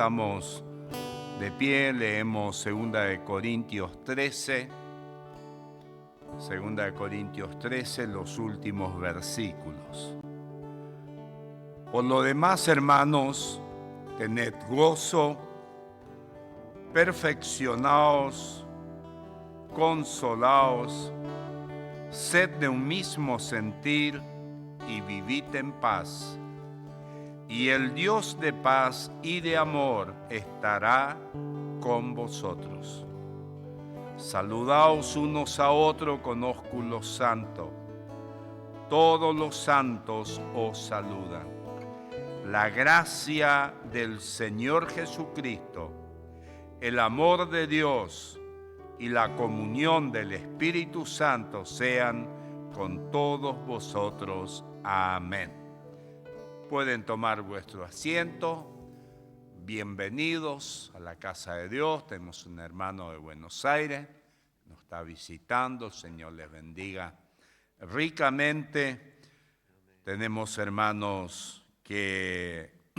estamos de pie, leemos 2 Corintios 13, los últimos versículos. Por lo demás, hermanos, tened gozo, perfeccionaos, consolaos, sed de un mismo sentir y vivid en paz. Y el Dios de paz y de amor estará con vosotros. Saludaos unos a otros con ósculo santo. Todos los santos os saludan. La gracia del Señor Jesucristo, el amor de Dios y la comunión del Espíritu Santo sean con todos vosotros. Amén. Pueden tomar vuestro asiento. Bienvenidos a la casa de Dios. Tenemos un hermano de Buenos Aires, nos está visitando. El Señor les bendiga ricamente. Tenemos hermanos que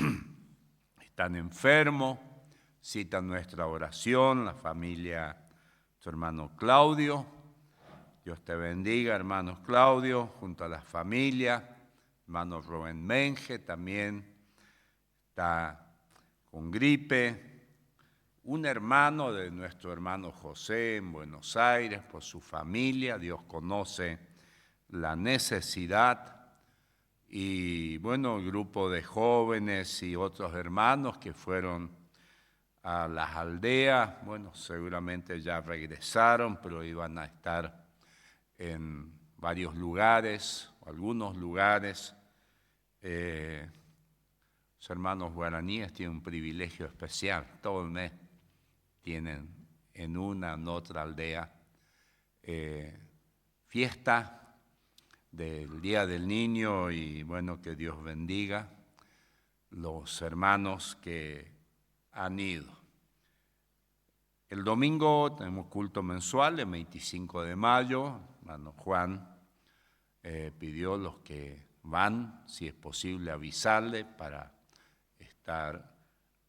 están enfermos, citan nuestra oración, la familia, su hermano Claudio. Dios te bendiga, hermano Claudio, junto a la familia. Hermano Rubén Menge también está con gripe. Un hermano de nuestro hermano José en Buenos Aires, por su familia. Dios conoce la necesidad. Y bueno, el grupo de jóvenes y otros hermanos que fueron a las aldeas, bueno, seguramente ya regresaron, pero iban a estar en varios lugares, algunos lugares. Los hermanos guaraníes tienen un privilegio especial. Todo el mes tienen en una en otra aldea fiesta del Día del Niño y bueno, que Dios bendiga los hermanos que han ido. El domingo tenemos culto mensual, el 25 de mayo. Hermano Juan pidió los que van, si es posible, avisarle para estar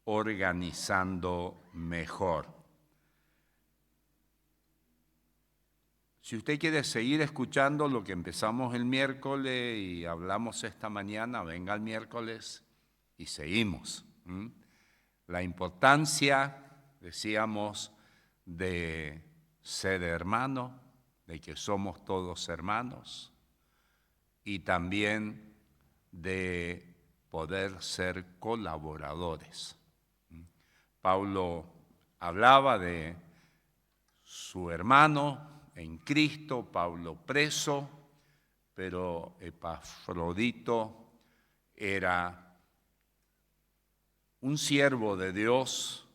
organizando mejor. Si usted quiere seguir escuchando lo que empezamos el miércoles y hablamos esta mañana, venga el miércoles y seguimos. La importancia, decíamos, de ser hermano, de que somos todos hermanos, y también de poder ser colaboradores. Pablo hablaba de su hermano en Cristo, Pablo preso, pero Epafrodito era un siervo de Dios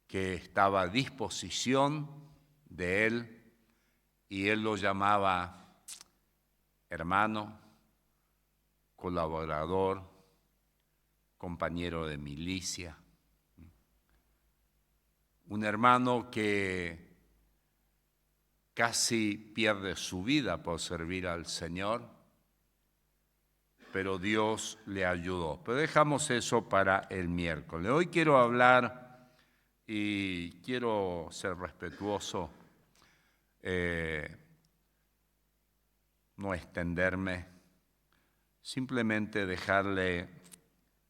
que estaba a disposición de él y él lo llamaba hermano, colaborador, compañero de milicia. Un hermano que casi pierde su vida por servir al Señor, pero Dios le ayudó. Pero dejamos eso para el miércoles. Hoy quiero hablar y quiero ser respetuoso, no extenderme, simplemente dejarle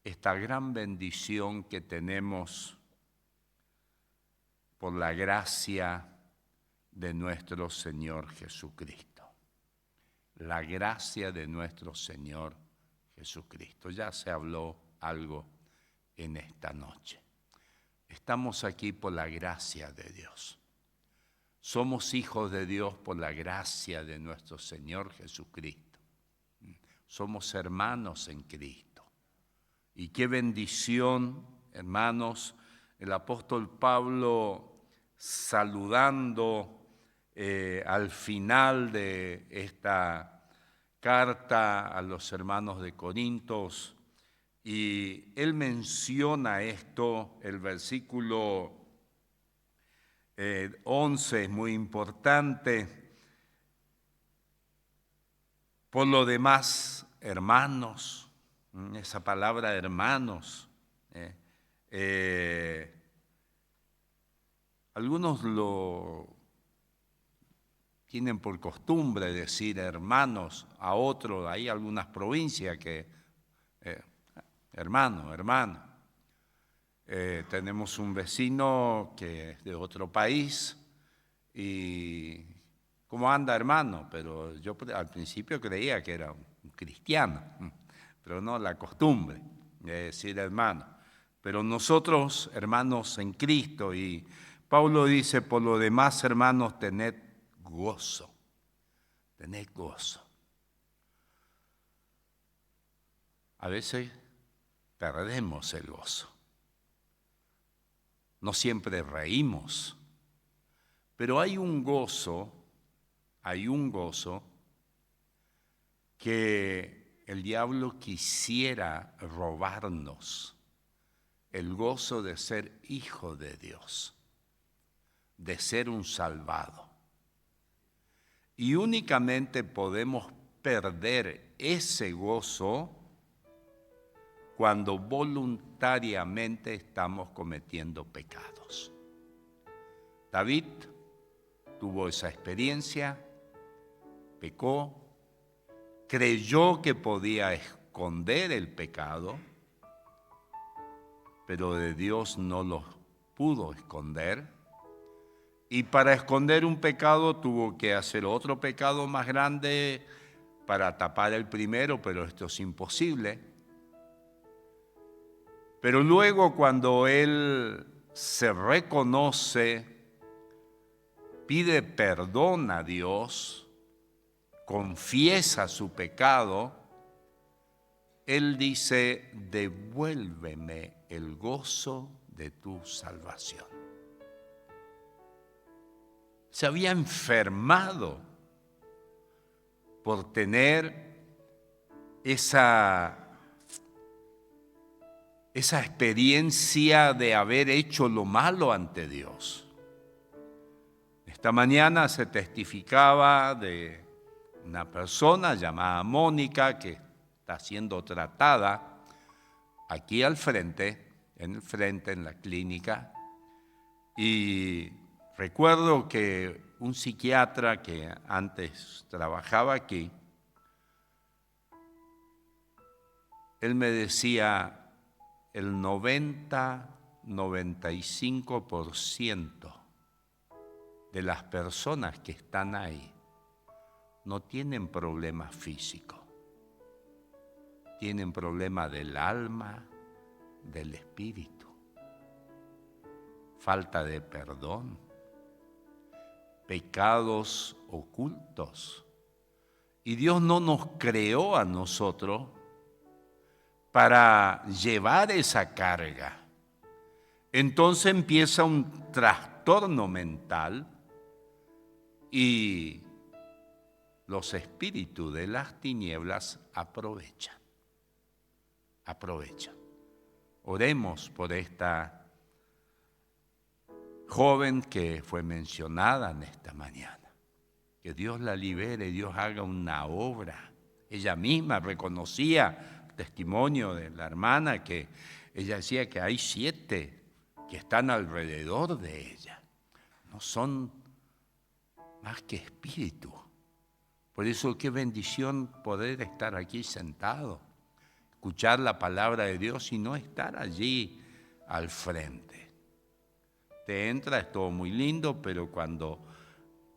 esta gran bendición que tenemos por la gracia de nuestro Señor Jesucristo. La gracia de nuestro Señor Jesucristo. Ya se habló algo en esta noche. Estamos aquí por la gracia de Dios. Somos hijos de Dios por la gracia de nuestro Señor Jesucristo. Somos hermanos en Cristo. Y qué bendición, hermanos, el apóstol Pablo saludando al final de esta carta a los hermanos de Corintios, y él menciona esto, el versículo 11 es muy importante. Por lo demás, hermanos, esa palabra hermanos Algunos lo tienen por costumbre decir hermanos a otros. Hay algunas provincias que, hermano. Tenemos un vecino que es de otro país y ¿cómo anda, hermano? Pero yo al principio creía que era un cristiano, pero no, la costumbre de decir hermano. Pero nosotros, hermanos en Cristo, y Pablo dice, por lo demás, hermanos, tened gozo. A veces perdemos el gozo. No siempre reímos, pero hay un gozo que el diablo quisiera robarnos, el gozo de ser hijo de Dios, de ser un salvado. Y únicamente podemos perder ese gozo cuando voluntariamente estamos cometiendo pecados. David tuvo esa experiencia, pecó, creyó que podía esconder el pecado, pero de Dios no lo pudo esconder. Y para esconder un pecado tuvo que hacer otro pecado más grande para tapar el primero, pero esto es imposible. Pero luego cuando él se reconoce, pide perdón a Dios, confiesa su pecado, él dice, devuélveme el gozo de tu salvación. Se había enfermado por tener esa experiencia de haber hecho lo malo ante Dios. Esta mañana se testificaba de una persona llamada Mónica que está siendo tratada aquí al frente, en la clínica, y recuerdo que un psiquiatra que antes trabajaba aquí, él me decía, el 95% de las personas que están ahí no tienen problemas físicos, tienen problemas del alma, del espíritu, falta de perdón, pecados ocultos. Y Dios no nos creó a nosotros para llevar esa carga. Entonces empieza un trastorno mental y los espíritus de las tinieblas aprovechan. Oremos por esta joven que fue mencionada en esta mañana. Que Dios la libere, Dios haga una obra. Ella misma reconocía el testimonio de la hermana que ella decía que hay 7 que están alrededor de ella. No son más que espíritus. Por eso qué bendición poder estar aquí sentado, escuchar la palabra de Dios y no estar allí al frente. Te entra, es todo muy lindo, pero cuando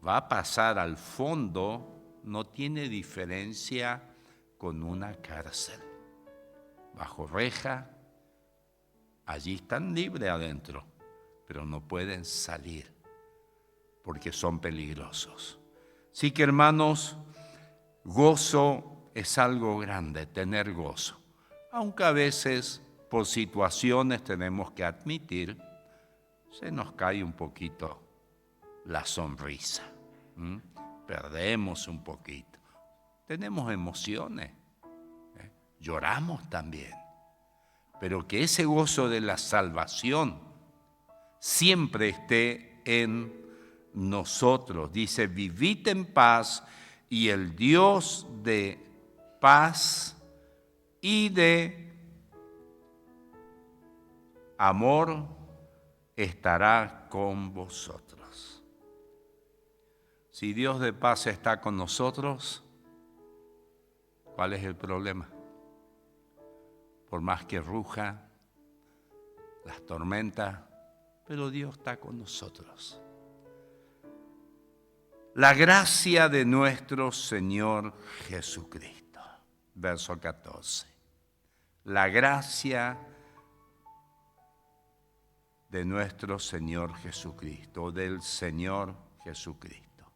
va a pasar al fondo, no tiene diferencia con una cárcel. Bajo reja, allí están libres adentro, pero no pueden salir porque son peligrosos. Así que, hermanos, gozo es algo grande, tener gozo. Aunque a veces, por situaciones, tenemos que admitir, se nos cae un poquito la sonrisa. Perdemos un poquito. Tenemos emociones, lloramos también. Pero que ese gozo de la salvación siempre esté en nosotros. Dice, vivid en paz y el Dios de paz y de amor estará con vosotros. Si Dios de paz está con nosotros, ¿cuál es el problema? Por más que ruja las tormentas, pero Dios está con nosotros. La gracia de nuestro Señor Jesucristo. Verso 14. La gracia de nuestro Señor Jesucristo, del Señor Jesucristo.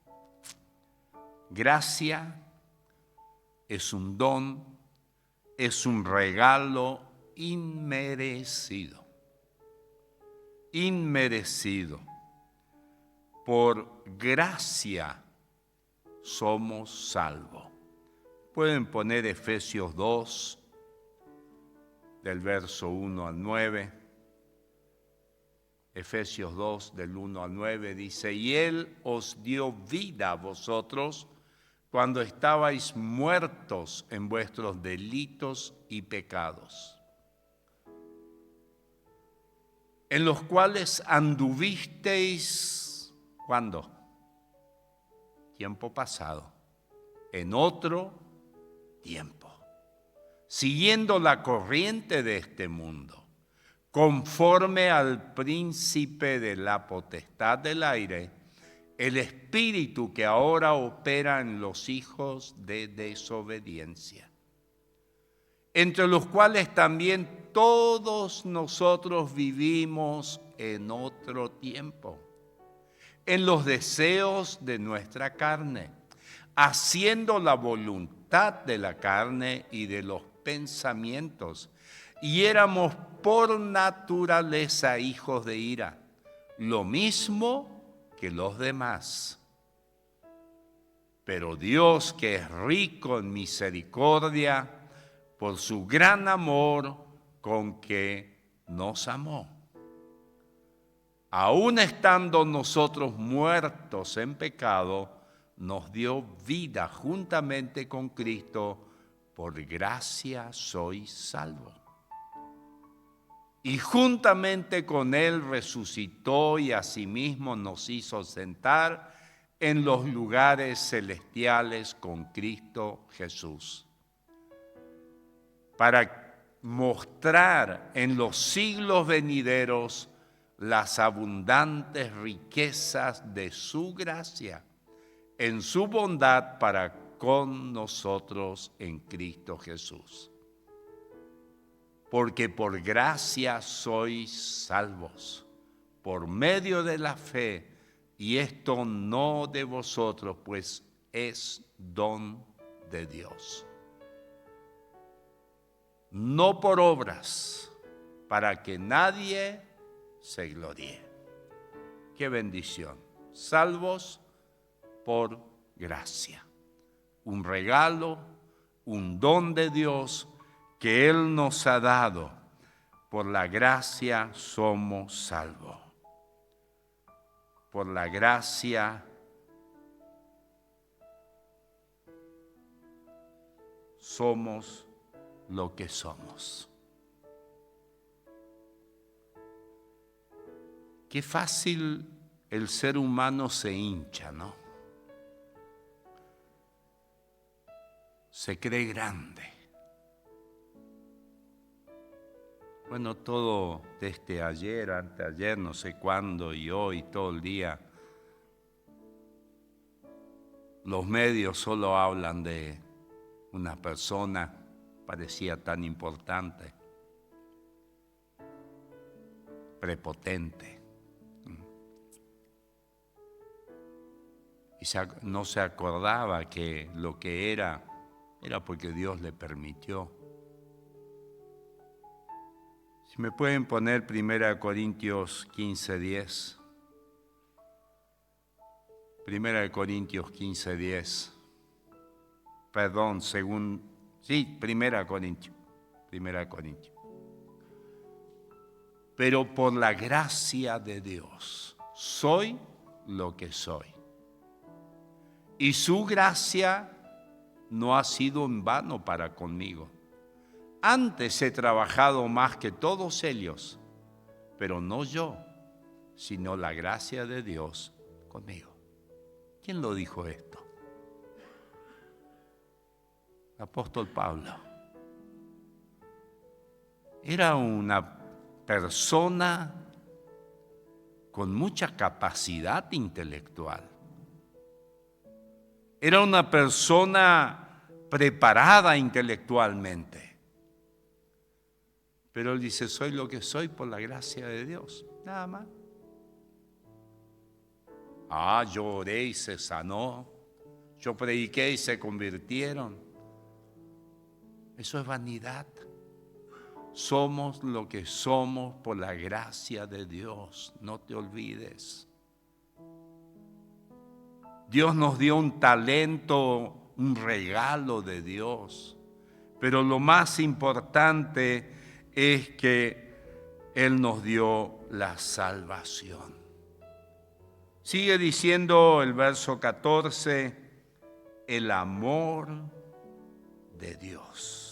Gracia es un don, es un regalo inmerecido. Inmerecido. Por gracia somos salvos. Pueden poner Efesios 2, del verso 1 al 9. Efesios 2, del 1 al 9, dice: y Él os dio vida a vosotros cuando estabais muertos en vuestros delitos y pecados, en los cuales anduvisteis, ¿cuándo? Tiempo pasado, en otro tiempo, siguiendo la corriente de este mundo, conforme al príncipe de la potestad del aire, el espíritu que ahora opera en los hijos de desobediencia, entre los cuales también todos nosotros vivimos en otro tiempo, en los deseos de nuestra carne, haciendo la voluntad de la carne y de los pensamientos, y éramos por naturaleza hijos de ira, lo mismo que los demás. Pero Dios, que es rico en misericordia, por su gran amor con que nos amó, aun estando nosotros muertos en pecado, nos dio vida juntamente con Cristo. Por gracia sois salvos. Y juntamente con Él resucitó y asimismo nos hizo sentar en los lugares celestiales con Cristo Jesús, para mostrar en los siglos venideros las abundantes riquezas de su gracia, en su bondad para con nosotros en Cristo Jesús. Porque por gracia sois salvos, por medio de la fe, y esto no de vosotros, pues es don de Dios. No por obras, para que nadie se gloríe. ¡Qué bendición! Salvos por gracia. Un regalo, un don de Dios que Él nos ha dado. Por la gracia somos salvos. Por la gracia somos lo que somos. Qué fácil el ser humano se hincha, ¿no? Se cree grande. Bueno, todo desde ayer, anteayer, no sé cuándo y hoy, todo el día, los medios solo hablan de una persona, parecía tan importante, prepotente. Y no se acordaba que lo que era porque Dios le permitió. Si me pueden poner 1 Corintios 15:10. 1 Corintios 15:10. Perdón, 1 Corintios. Pero por la gracia de Dios soy lo que soy. Y su gracia no ha sido en vano para conmigo. Antes he trabajado más que todos ellos, pero no yo, sino la gracia de Dios conmigo. ¿Quién lo dijo esto? El apóstol Pablo. Era una persona con mucha capacidad intelectual. Era una persona preparada intelectualmente. Pero él dice, soy lo que soy por la gracia de Dios, nada más. Yo oré y se sanó, yo prediqué y se convirtieron. Eso es vanidad. Somos lo que somos por la gracia de Dios, no te olvides. Dios nos dio un talento, un regalo de Dios, pero lo más importante es que Él nos dio la salvación. Sigue diciendo el verso 14, el amor de Dios.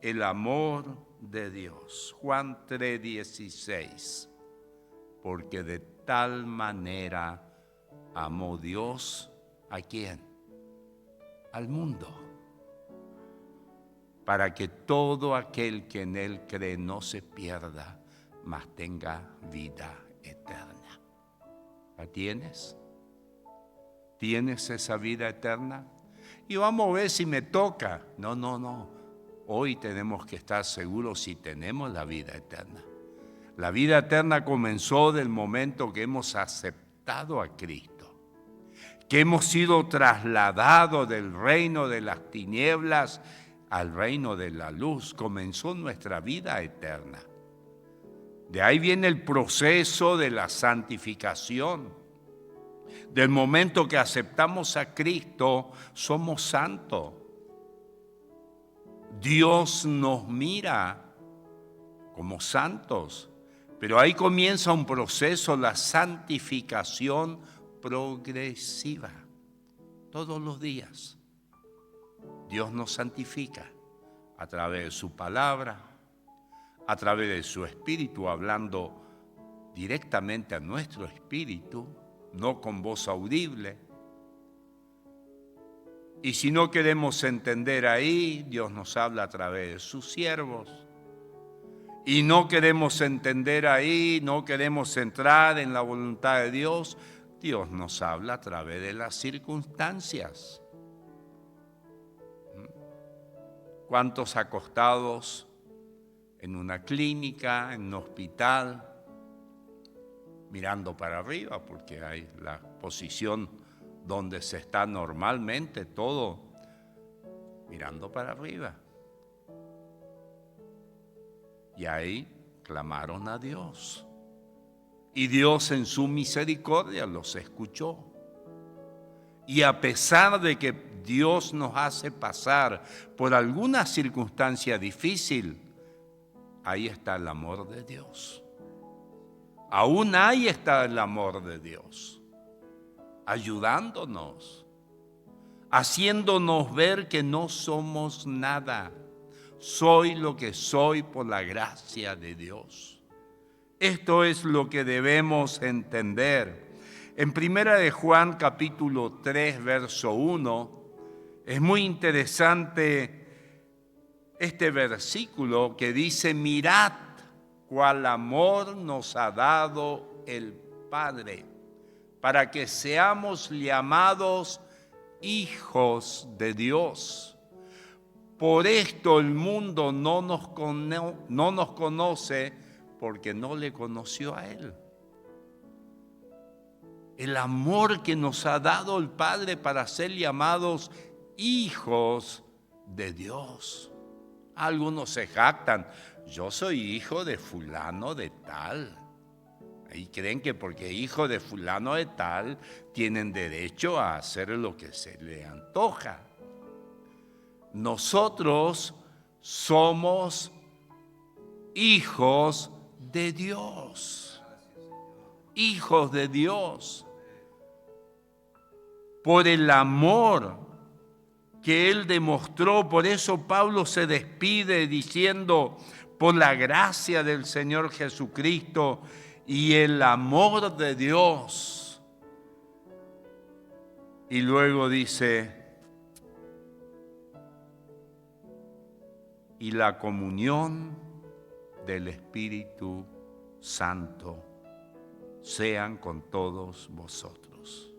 El amor de Dios. Juan 3:16. Porque de tal manera amó Dios, ¿a quién? Al mundo. Para que todo aquel que en Él cree no se pierda, mas tenga vida eterna. ¿La tienes? ¿Tienes esa vida eterna? Y vamos a ver si me toca. No. Hoy tenemos que estar seguros si tenemos la vida eterna. La vida eterna comenzó del momento que hemos aceptado a Cristo, que hemos sido trasladados del reino de las tinieblas al reino de la luz. Comenzó nuestra vida eterna. De ahí viene el proceso de la santificación. Del momento que aceptamos a Cristo, somos santos. Dios nos mira como santos, pero ahí comienza un proceso, la santificación progresiva. Todos los días Dios nos santifica a través de su palabra, a través de su espíritu, hablando directamente a nuestro espíritu, no con voz audible. Y si no queremos entender ahí, Dios nos habla a través de sus siervos. Y no queremos entender ahí, no queremos entrar en la voluntad de Dios, Dios nos habla a través de las circunstancias. ¿Cuántos acostados en una clínica, en un hospital, mirando para arriba, porque hay la posición donde se está normalmente todo mirando para arriba? Y ahí clamaron a Dios. Y Dios en su misericordia los escuchó. Y a pesar de que Dios nos hace pasar por alguna circunstancia difícil, ahí está el amor de Dios. Aún ahí está el amor de Dios, ayudándonos, haciéndonos ver que no somos nada. Soy lo que soy por la gracia de Dios. Esto es lo que debemos entender. En 1 de Juan capítulo 3, verso 1, es muy interesante este versículo que dice, mirad cuál amor nos ha dado el Padre, para que seamos llamados hijos de Dios. Por esto el mundo no nos conoce, porque no le conoció a Él. El amor que nos ha dado el Padre para ser llamados hijos de Dios. Algunos se jactan, yo soy hijo de fulano de tal. Y creen que porque hijo de fulano de tal, tienen derecho a hacer lo que se le antoja. Nosotros somos hijos de Dios. Hijos de Dios. Por el amor que Él demostró, por eso Pablo se despide diciendo, por la gracia del Señor Jesucristo y el amor de Dios. Y luego dice, y la comunión del Espíritu Santo sean con todos vosotros.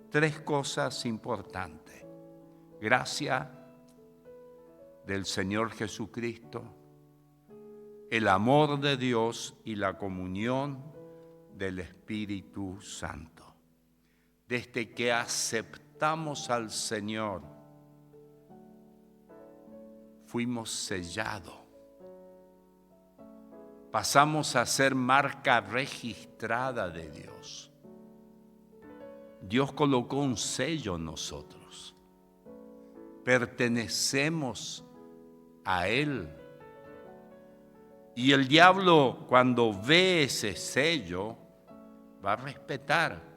3 cosas importantes. Gracia del Señor Jesucristo, el amor de Dios y la comunión del Espíritu Santo. Desde que aceptamos al Señor, fuimos sellados. Pasamos a ser marca registrada de Dios. Dios colocó un sello en nosotros. Pertenecemos a Él. Y el diablo, cuando ve ese sello, va a respetar.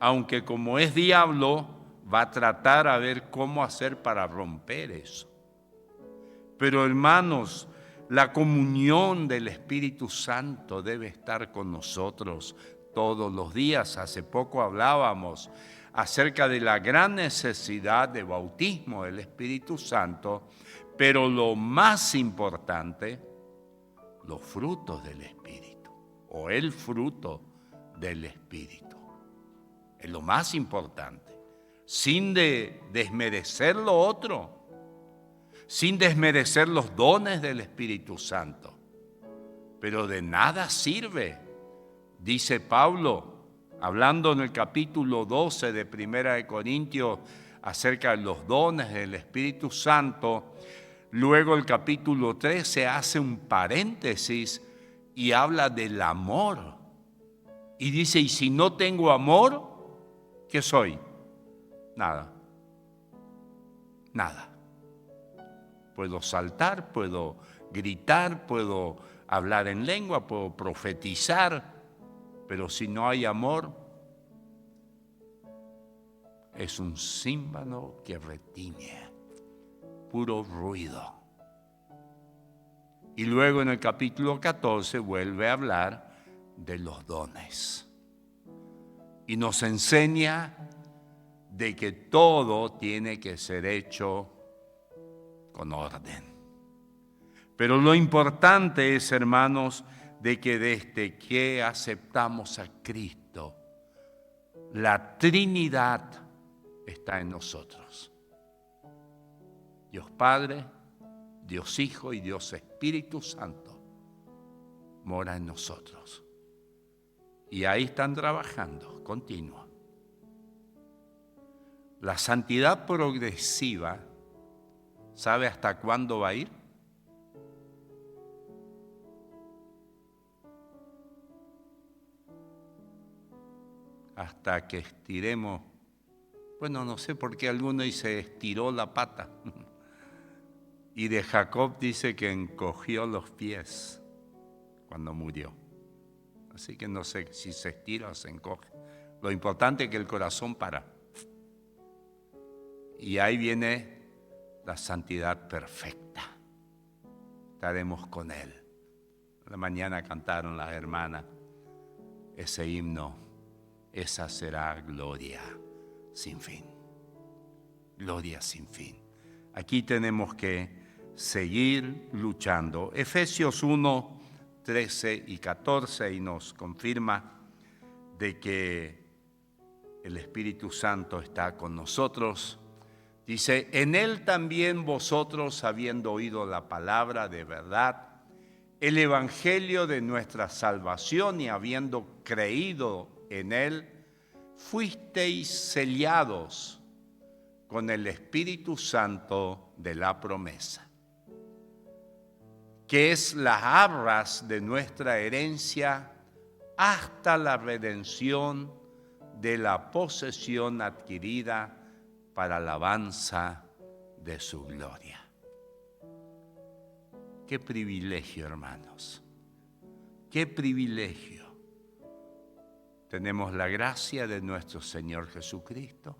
Aunque como es diablo, va a tratar a ver cómo hacer para romper eso. Pero hermanos, la comunión del Espíritu Santo debe estar con nosotros todos los días. Hace poco hablábamos acerca de la gran necesidad de bautismo del Espíritu Santo, pero lo más importante, los frutos del Espíritu, o el fruto del Espíritu. Es lo más importante, sin desmerecer lo otro, sin desmerecer los dones del Espíritu Santo. Pero de nada sirve, dice Pablo, hablando en el capítulo 12 de Primera de Corintios acerca de los dones del Espíritu Santo. Luego el capítulo 13 hace un paréntesis y habla del amor. Y dice, y si no tengo amor, ¿qué soy? Nada. Nada. Puedo saltar, puedo gritar, puedo hablar en lengua, puedo profetizar, pero si no hay amor, es un címbalo que retiñe, puro ruido. Y luego en el capítulo 14 vuelve a hablar de los dones. Y nos enseña de que todo tiene que ser hecho con orden. Pero lo importante es, hermanos, de que desde que aceptamos a Cristo, la Trinidad está en nosotros. Dios Padre, Dios Hijo y Dios Espíritu Santo mora en nosotros. Y ahí están trabajando, continua. La santidad progresiva, ¿sabe hasta cuándo va a ir? Hasta que estiremos, bueno, no sé por qué alguno dice estiró la pata. Y de Jacob dice que encogió los pies cuando murió. Así que no sé si se estira o se encoge. Lo importante es que el corazón para. Y ahí viene la santidad perfecta. Estaremos con Él. En la mañana cantaron las hermanas ese himno. Esa será gloria sin fin. Gloria sin fin. Aquí tenemos que seguir luchando. Efesios 1, 13 y 14 y nos confirma de que el Espíritu Santo está con nosotros. Dice, en Él también vosotros, habiendo oído la palabra de verdad, el evangelio de nuestra salvación y habiendo creído en Él, fuisteis sellados con el Espíritu Santo de la promesa, que es las arras de nuestra herencia hasta la redención de la posesión adquirida para alabanza de su gloria. Qué privilegio, hermanos, qué privilegio. Tenemos la gracia de nuestro Señor Jesucristo,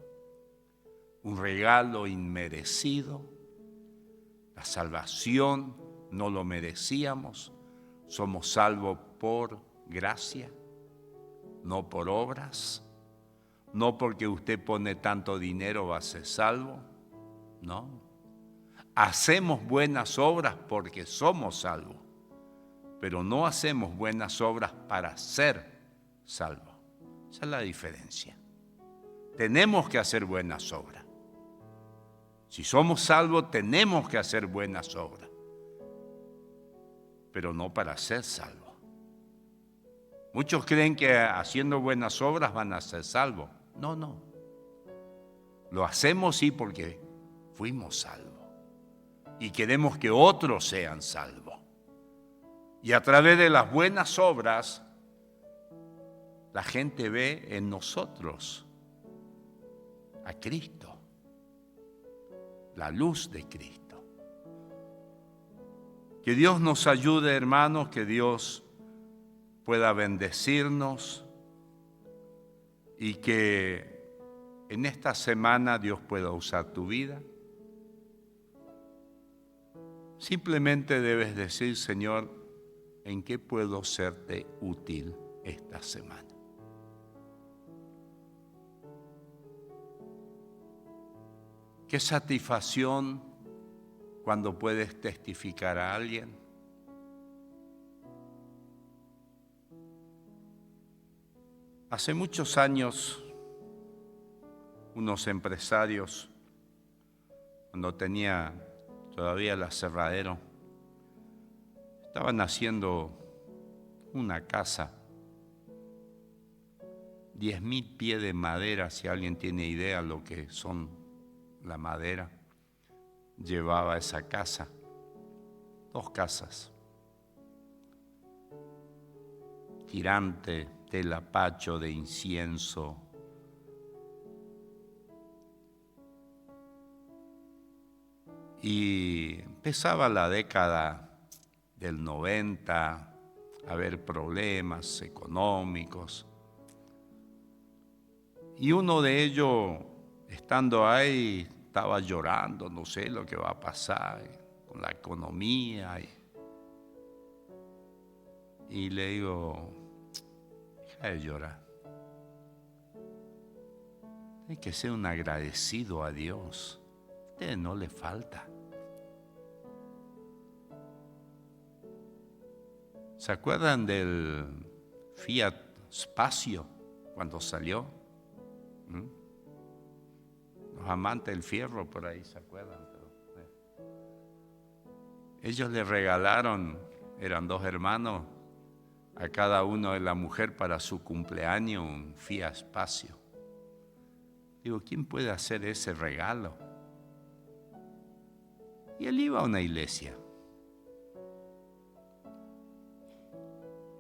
un regalo inmerecido, la salvación no lo merecíamos, somos salvos por gracia, no por obras, no porque usted pone tanto dinero va a ser salvo, no. Hacemos buenas obras porque somos salvos, pero no hacemos buenas obras para ser salvos. Esa es la diferencia. Tenemos que hacer buenas obras. Si somos salvos, tenemos que hacer buenas obras, pero no para ser salvos. Muchos creen que haciendo buenas obras van a ser salvos. No, no. Lo hacemos sí porque fuimos salvos y queremos que otros sean salvos. Y a través de las buenas obras, la gente ve en nosotros a Cristo, la luz de Cristo. Que Dios nos ayude, hermanos, que Dios pueda bendecirnos y que en esta semana Dios pueda usar tu vida. Simplemente debes decir, Señor, ¿en qué puedo serte útil esta semana? Qué satisfacción cuando puedes testificar a alguien. Hace muchos años, unos empresarios, cuando tenía todavía el aserradero, estaban haciendo una casa, 10.000 pies de madera, si alguien tiene idea lo que son la madera, llevaba esa casa, 2 casas, tirante, telapacho de incienso, y empezaba la década del 90, a haber problemas económicos, y uno de ellos, estando ahí, estaba llorando, no sé lo que va a pasar con la economía. Y le digo, deja de llorar. Hay que ser un agradecido a Dios. A usted no le falta. ¿Se acuerdan del Fiat Spacio cuando salió? Los amantes del fierro por ahí se acuerdan. Ellos le regalaron, eran 2 hermanos, a cada uno de la mujer para su cumpleaños un Fiat Spacio. Digo, ¿quién puede hacer ese regalo? Y él iba a una iglesia.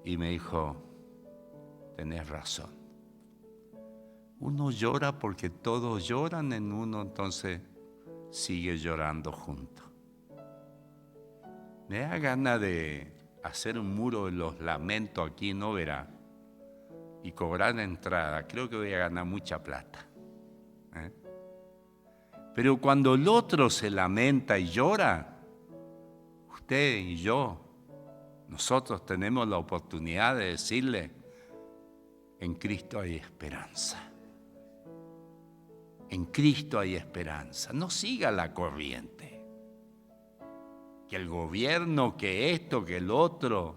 Y me dijo, tenés razón. Uno llora porque todos lloran en uno, entonces sigue llorando junto. Me da ganas de hacer un muro de los lamentos aquí, ¿no verá? Y cobrar entrada. Creo que voy a ganar mucha plata. Pero cuando el otro se lamenta y llora, usted y yo, nosotros tenemos la oportunidad de decirle, en Cristo hay esperanza. En Cristo hay esperanza. No siga la corriente. Que el gobierno, que esto, que el otro.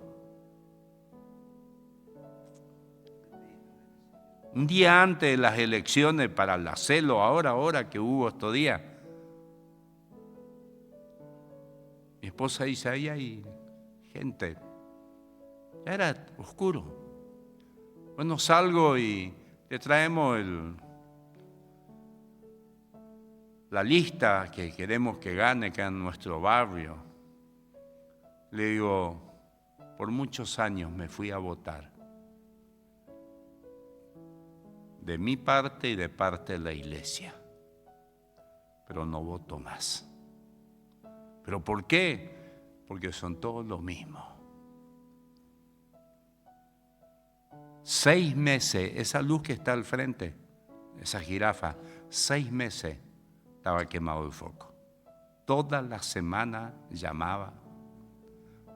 Un día antes de las elecciones para la CELO, ahora que hubo estos días, mi esposa dice, ahí hay gente. Ya era oscuro. Bueno, salgo y le traemos la lista que queremos que gane, que en nuestro barrio. Le digo, por muchos años me fui a votar. De mi parte y de parte de la iglesia. Pero no voto más. ¿Pero por qué? Porque son todos lo mismo. 6 meses, esa luz que está al frente, esa jirafa, 6 meses estaba quemado el foco. Toda la semana llamaba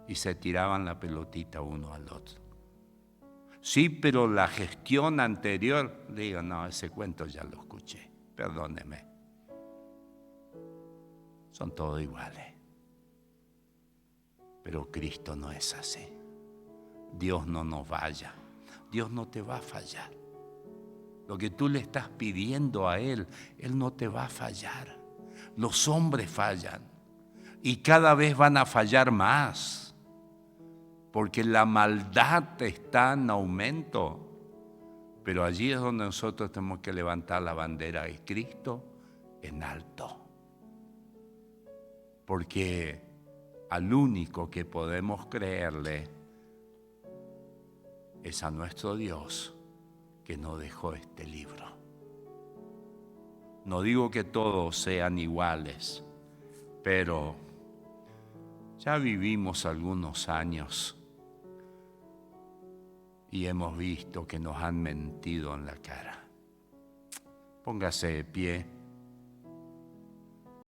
y se tiraban la pelotita uno al otro. Sí, pero la gestión anterior, digo, no, ese cuento ya lo escuché, perdóneme. Son todos iguales. Pero Cristo no es así. Dios no nos falla. Dios no te va a fallar. Lo que tú le estás pidiendo a Él, Él no te va a fallar. Los hombres fallan y cada vez van a fallar más, porque la maldad está en aumento. Pero allí es donde nosotros tenemos que levantar la bandera de Cristo en alto. Porque al único que podemos creerle es a nuestro Dios, que nos dejó este libro. No digo que todos sean iguales, pero ya vivimos algunos años y hemos visto que nos han mentido en la cara. Póngase de pie.